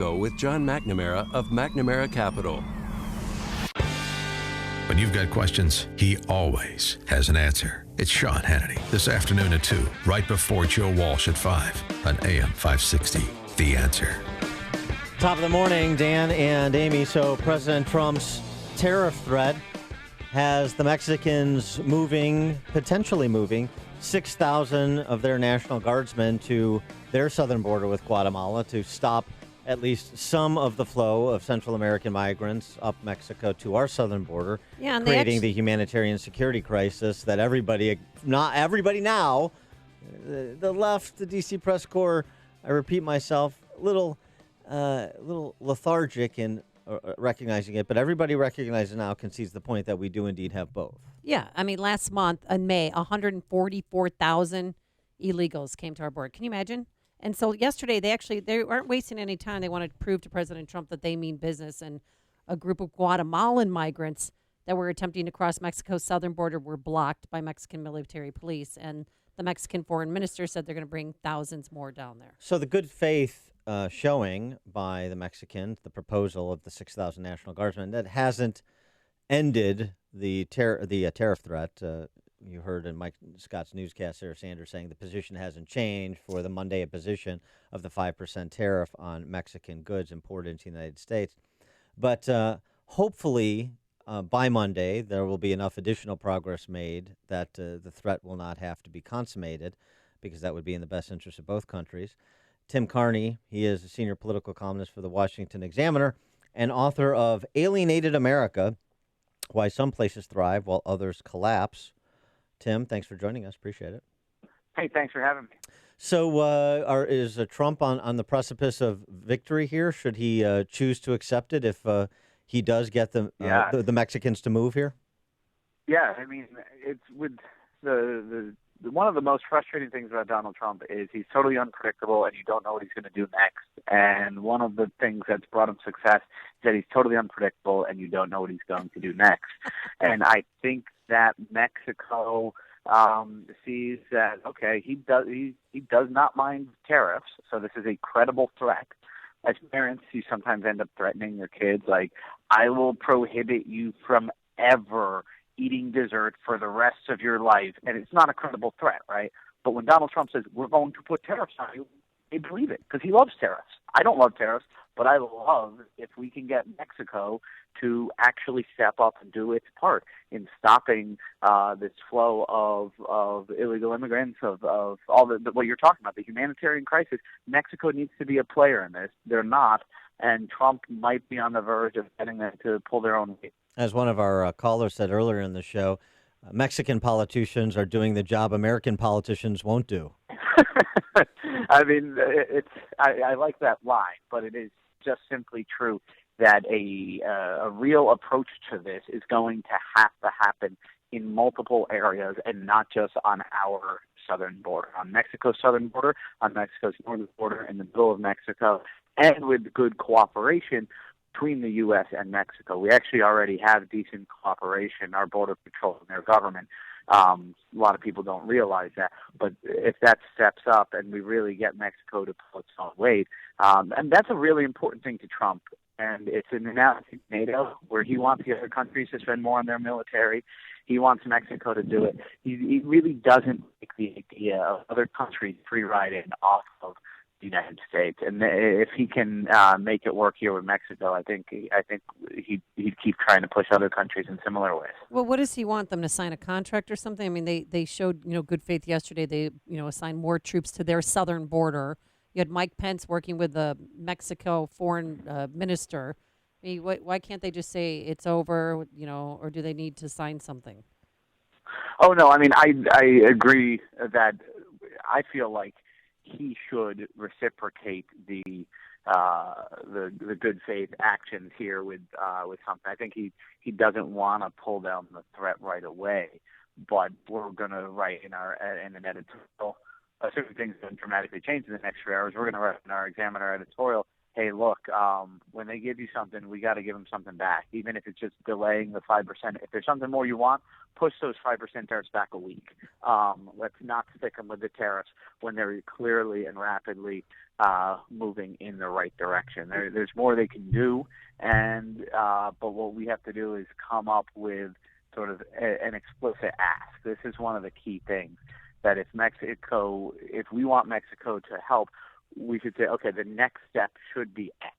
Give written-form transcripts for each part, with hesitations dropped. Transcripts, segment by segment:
Go with John McNamara of McNamara Capital. When you've got questions, he always has an answer. It's Sean Hannity this afternoon at 2, right before Joe Walsh at 5 on AM 560. The Answer. Top of the morning, Dan and Amy. So President Trump's tariff threat has the Mexicans potentially moving 6,000 of their National Guardsmen to their southern border with Guatemala to stop at least some of the flow of Central American migrants up Mexico to our southern border, creating the humanitarian security crisis that not everybody now, the left, the D.C. press corps, I repeat myself, a little lethargic in recognizing it, but everybody recognizes now, concedes the point that we do indeed have both. Yeah, I mean, last month in May, 144,000 illegals came to our border. Can you imagine? And so yesterday, they aren't wasting any time. They want to prove to President Trump that they mean business. And a group of Guatemalan migrants that were attempting to cross Mexico's southern border were blocked by Mexican military police. And the Mexican foreign minister said they're going to bring thousands more down there. So the good faith showing by the Mexicans, the proposal of the 6,000 National Guardsmen, that hasn't ended the tariff threat. You heard in Mike Scott's newscast, Sarah Sanders saying the position hasn't changed for the Monday imposition of the 5% tariff on Mexican goods imported into the United States. But hopefully by Monday, there will be enough additional progress made that the threat will not have to be consummated, because that would be in the best interest of both countries. Tim Carney, he is a senior political columnist for the Washington Examiner and author of Alienated America, Why Some Places Thrive While Others Collapse. Tim, thanks for joining us. Appreciate it. Hey, thanks for having me. So is Trump on the precipice of victory here? Should he choose to accept it if he does get the Mexicans to move here? Yeah, I mean, it's with the one of the most frustrating things about Donald Trump is he's totally unpredictable and you don't know what he's going to do next. And one of the things that's brought him success is that he's totally unpredictable and you don't know what he's going to do next. And I think that Mexico sees that, okay, he does not mind tariffs, so this is a credible threat. As parents, you sometimes end up threatening your kids, like, I will prohibit you from ever eating dessert for the rest of your life, and it's not a credible threat, right? But when Donald Trump says, we're going to put tariffs on you, they believe it, because he loves tariffs. I don't love tariffs, but I love if we can get Mexico to actually step up and do its part in stopping this flow of illegal immigrants, of all what you're talking about, the humanitarian crisis. Mexico needs to be a player in this. They're not, and Trump might be on the verge of getting them to pull their own weight. As one of our callers said earlier in the show, Mexican politicians are doing the job American politicians won't do. I mean, I like that line, but it is just simply true that a real approach to this is going to have to happen in multiple areas and not just on our southern border, on Mexico's southern border, on Mexico's northern border, in the middle of Mexico, and with good cooperation between the U.S. and Mexico. We actually already have decent cooperation, our Border Patrol and their government. A lot of people don't realize that. But if that steps up and we really get Mexico to pull its own weight, and that's a really important thing to Trump. And it's an announcement to NATO where he wants the other countries to spend more on their military. He wants Mexico to do it. He really doesn't like the idea of other countries free riding off of the United States. And if he can make it work here with Mexico, I think he'd keep trying to push other countries in similar ways. Well, what does he want them to sign a contract or something? I mean, they showed good faith yesterday. They assigned more troops to their southern border. You had Mike Pence working with the Mexico foreign minister. I mean, why can't they just say it's over? Or do they need to sign something? Oh no, I mean I agree that I feel like he should reciprocate the good faith actions here with something. I think he doesn't want to pull down the threat right away, but we're going to write in an editorial. Assuming things don't dramatically change in the next few hours, we're going to write in our Examiner editorial, hey, look, when they give you something, we got to give them something back, even if it's just delaying the 5%. If there's something more you want, push those 5% tariffs back a week. Let's not stick them with the tariffs when they're clearly and rapidly moving in the right direction. There's more they can do, but what we have to do is come up with sort of an explicit ask. This is one of the key things, that if we want Mexico to help, we should say, okay, the next step should be X.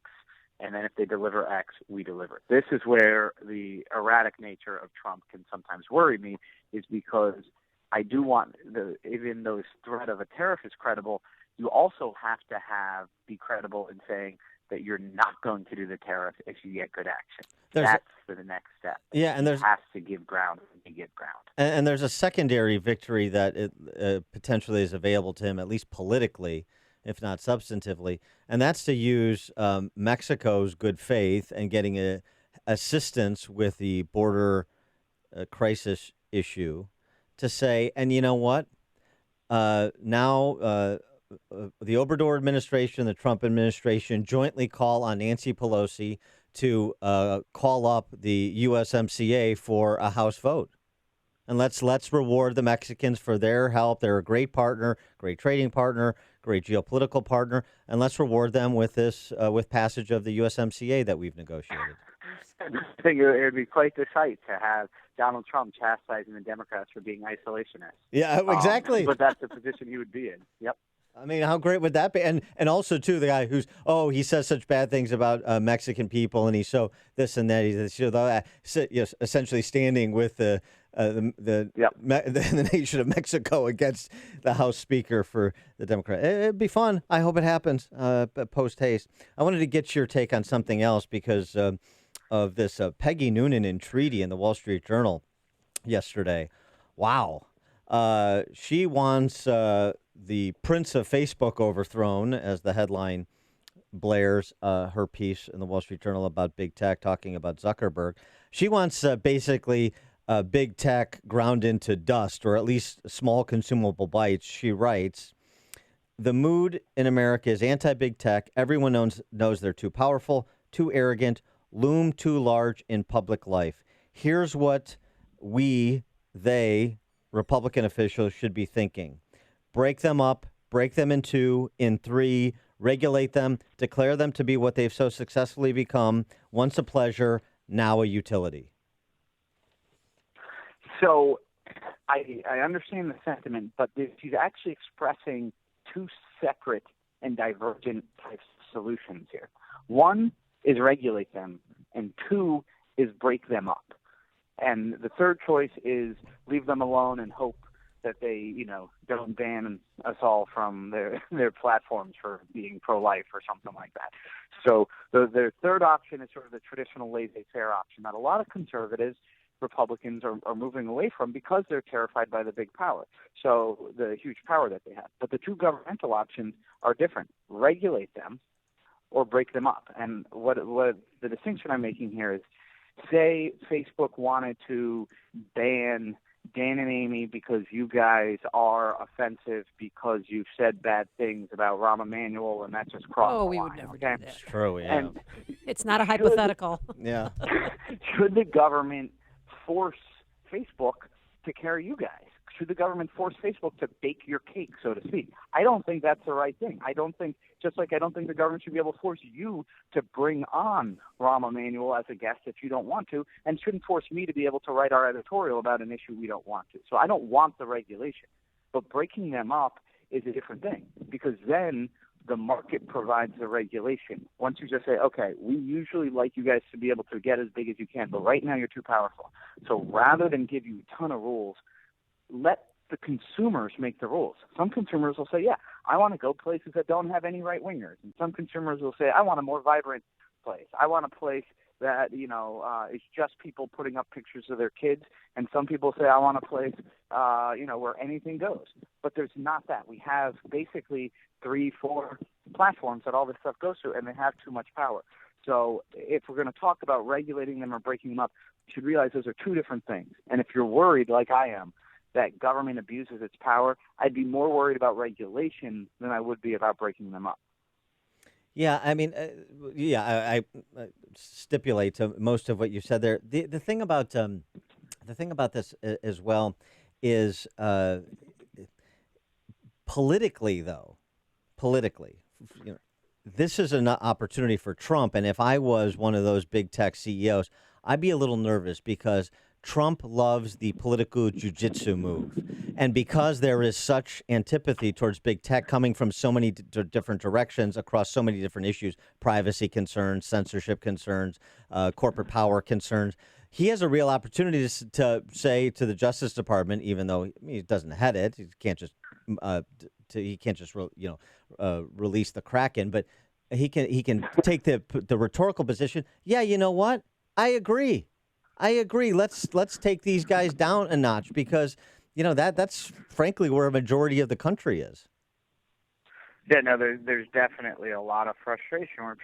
And then if they deliver X, we deliver. This is where the erratic nature of Trump can sometimes worry me, is because I do want, even though his threat of a tariff is credible, you also have to be credible in saying that you're not going to do the tariff if you get good action. That's the next step. Yeah, and he has to give ground when you give ground. And there's a secondary victory that potentially is available to him, at least politically, if not substantively, and that's to use Mexico's good faith and getting assistance with the border crisis issue to say, and you know what? Now the Obrador administration, the Trump administration jointly call on Nancy Pelosi to call up the USMCA for a House vote. And let's reward the Mexicans for their help. They're a great partner, great trading partner, great geopolitical partner, and let's reward them with this with passage of the USMCA that we've negotiated. I think it would be quite the sight to have Donald Trump chastising the Democrats for being isolationists. Yeah, exactly. But that's the position he would be in. Yep. I mean, how great would that be? And also, too, the guy who's, he says such bad things about Mexican people, and he's so this and that. He's essentially standing with the nation of Mexico against the House Speaker for the Democrat. It'd be fun. I hope it happens post haste. I wanted to get your take on something else because of this Peggy Noonan entreaty in the Wall Street Journal yesterday. Wow. She wants the Prince of Facebook overthrown, as the headline blares her piece in the Wall Street Journal about big tech, talking about Zuckerberg. She wants basically big tech ground into dust, or at least small consumable bites. She writes, the mood in America is anti-big tech. Everyone knows they're too powerful, too arrogant, loom too large in public life. Here's what they, Republican officials, should be thinking. Break them up, break them in two, in three, regulate them, declare them to be what they've so successfully become, once a pleasure, now a utility. So I understand the sentiment, but she's actually expressing two separate and divergent types of solutions here. One is regulate them, and two is break them up. And the third choice is leave them alone and hope that they, don't ban us all from their platforms for being pro-life or something like that. So their third option is sort of the traditional laissez-faire option that a lot of conservatives, Republicans are moving away from because they're terrified by the big power, so the huge power that they have. But the two governmental options are different. Regulate them or break them up. And what the distinction I'm making here is, say Facebook wanted to ban Dan and Amy because you guys are offensive because you've said bad things about Rahm Emanuel, and that just crossed the line. We would never do that. It's true, yeah. And it's not a hypothetical. Yeah. Should the government force Facebook to carry you guys? Should the government force Facebook to bake your cake, so to speak? I don't think that's the right thing. I don't think the government should be able to force you to bring on Rahm Emanuel as a guest if you don't want to, and shouldn't force me to be able to write our editorial about an issue we don't want to. So I don't want the regulation. But breaking them up is a different thing, because then the market provides the regulation. Once you just say, okay, we usually like you guys to be able to get as big as you can, but right now you're too powerful. So rather than give you a ton of rules, let the consumers make the rules. Some consumers will say, yeah, I want to go places that don't have any right-wingers. And some consumers will say, I want a more vibrant place. I want a place that, is just people putting up pictures of their kids. And some people say, I want a place, where anything goes. But there's not that. We have basically 3-4 platforms that all this stuff goes to, and they have too much power. So if we're going to talk about regulating them or breaking them up, you should realize those are two different things. And if you're worried, like I am, that government abuses its power, I'd be more worried about regulation than I would be about breaking them up. Yeah, I mean, I stipulate to most of what you said there. The thing about this as well is politically, though, politically, you know, this is an opportunity for Trump. And if I was one of those big tech CEOs, I'd be a little nervous because Trump loves the political jujitsu move. And because there is such antipathy towards big tech coming from so many different directions across so many different issues, privacy concerns, censorship concerns, corporate power concerns, he has a real opportunity to say to the Justice Department, even though he doesn't head it, he can't just release the Kraken, but he can take the rhetorical position. Yeah, you know what? I agree. Let's take these guys down a notch because that's frankly where a majority of the country is. Yeah, no, there's definitely a lot of frustration where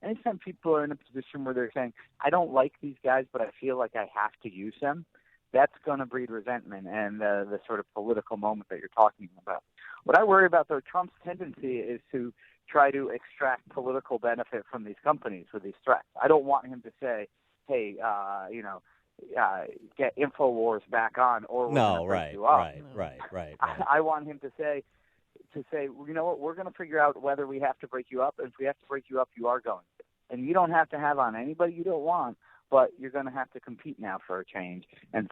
anytime people are in a position where they're saying, I don't like these guys, but I feel like I have to use them, that's going to breed resentment and the sort of political moment that you're talking about. What I worry about, though, Trump's tendency is to try to extract political benefit from these companies with these threats. I don't want him to say, hey, get InfoWars back on or we're going to break you up. Right. I want him to say, you know what, we're going to figure out whether we have to break you up. And if we have to break you up, you are going to. And you don't have to have on anybody you don't want, but you're going to have to compete now for a change. And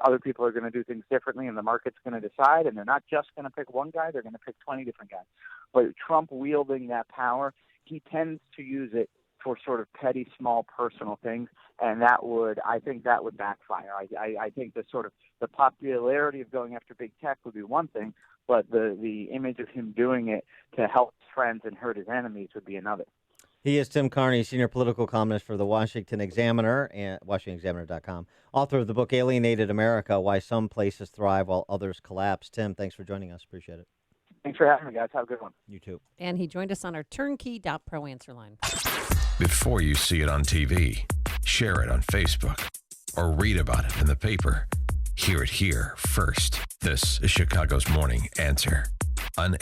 other people are going to do things differently, and the market's going to decide. And they're not just going to pick one guy; they're going to pick 20 different guys. But Trump wielding that power, he tends to use it for sort of petty, small, personal things, and I think that would backfire. I think the popularity of going after big tech would be one thing, but the image of him doing it to help his friends and hurt his enemies would be another. He is Tim Carney, senior political columnist for the Washington Examiner and WashingtonExaminer.com, author of the book Alienated America, Why Some Places Thrive While Others Collapse. Tim, thanks for joining us. Appreciate it. Thanks for having me, guys. Have a good one. You too. And he joined us on our turnkey.pro answer line. Before you see it on TV, share it on Facebook, or read about it in the paper, hear it here first. This is Chicago's Morning Answer on